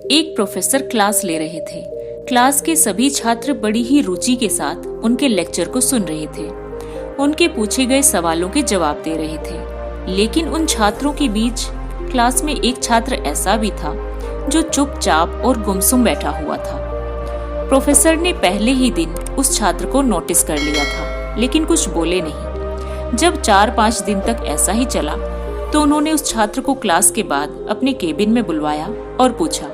एक professor class ले रहे थे। क्लास के सभी छात्र बड़ी ही रुचि के साथ उनके लेक्चर को सुन रहे थे। उनके पूछे गए सवालों के जवाब दे रहे थे। लेकिन उन छात्रों के बीच क्लास में एक छात्र ऐसा भी था जो चुपचाप और गुमसुम बैठा हुआ था। प्रोफेसर ने पहले ही दिन उस छात्र को नोटिस कर लिया था, लेकिन कुछ बोले नहीं। जब 4-5 दिन तक ऐसा ही चला तो उन्होंने उस छात्र को क्लास के बाद अपने केबिन में बुलवाया और पूछा,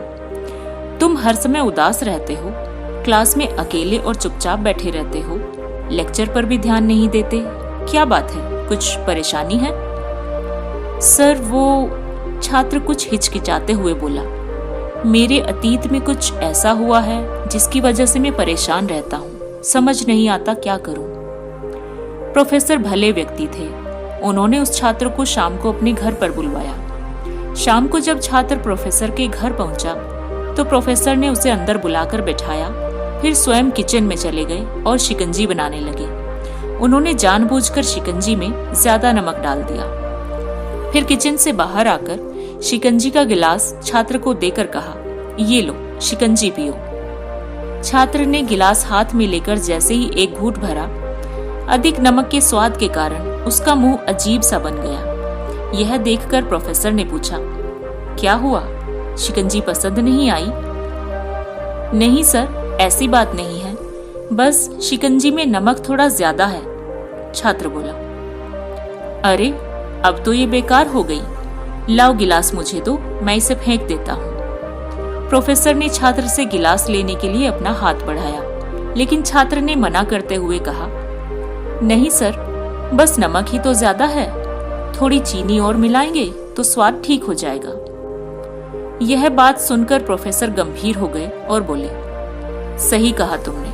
तुम हर समय उदास रहते हो, क्लास में अकेले और चुपचाप बैठे रहते हो, लेक्चर पर भी ध्यान नहीं देते, क्या बात है, कुछ परेशानी है? सर, वो छात्र कुछ हिचकिचाते हुए बोला, मेरे अतीत में कुछ ऐसा हुआ है जिसकी वजह से मैं परेशान रहता हूँ, समझ नहीं आता क्या करूँ। प्रोफेसर भले व्यक्ति थे। उन्होंने उस छात्र को शाम को अपने घर पर बुलवाया। शाम को जब छात्र प्रोफेसर के घर पहुंचा तो प्रोफेसर ने उसे अंदर बुलाकर बैठाया, फिर स्वयं किचन में चले गए और शिकंजी बनाने लगे। उन्होंने जानबूझकर शिकंजी में ज्यादा नमक डाल दिया। फिर किचन से बाहर आकर शिकंजी का गिलास छात्र को देकर कहा, ये लो, शिकंजी पियो। छात्र ने गिलास हाथ में लेकर जैसे ही एक घूंट भरा, अधिक नमक के स्वाद के कारण उसका मुंह अजीब सा बन गया। यह देखकर प्रोफेसर ने पूछा, क्या हुआ, शिकंजी पसंद नहीं आई? नहीं सर, ऐसी बात नहीं है, बस शिकंजी में नमक थोड़ा ज्यादा है, छात्र बोला। अरे, अब तो ये बेकार हो गई, लाओ गिलास मुझे दो, मैं इसे फेंक देता हूँ। प्रोफेसर ने छात्र से गिलास लेने के लिए अपना हाथ बढ़ाया, लेकिन छात्र ने मना करते हुए कहा, नहीं सर, बस नमक ही तो ज्यादा है, थोड़ी चीनी और मिलाएंगे तो स्वाद ठीक हो जाएगा। यह बात सुनकर प्रोफेसर गंभीर हो गए और बोले, सही कहा तुमने,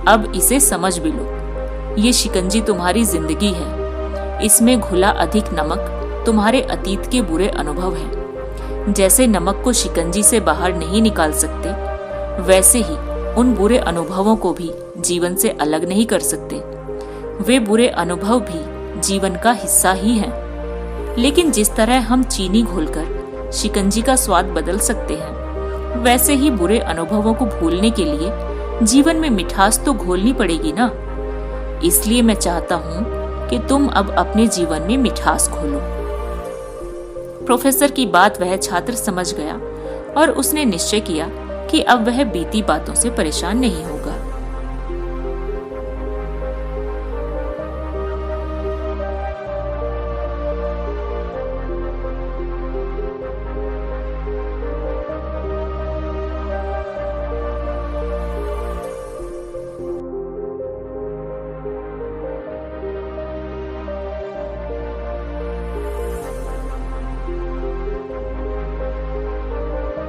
अब इसे समझ भी लो, ये शिकंजी तुम्हारी जिंदगी है, इसमें घुला अधिक नमक तुम्हारे अतीत के बुरे अनुभव हैं। जैसे नमक को शिकंजी से बाहर नहीं निकाल सकते, वैसे ही उन बुरे अनुभवों को भी जीवन से अलग नहीं कर सकते। वे बुरे अनुभव भी जीवन का हिस्सा ही हैं। लेकिन जिस तरह हम चीनी घोलकर शिकंजी का स्वाद बदल सकते हैं, वैसे ही बुरे अनुभवों को भूलने के लिए जीवन में मिठास तो घोलनी पड़ेगी ना। इसलिए मैं चाहता हूँ कि तुम अब अपने जीवन में मिठास घोलो। प्रोफेसर की बात वह छात्र समझ गया और उसने निश्चय किया कि अब वह बीती बातों से परेशान नहीं होगा।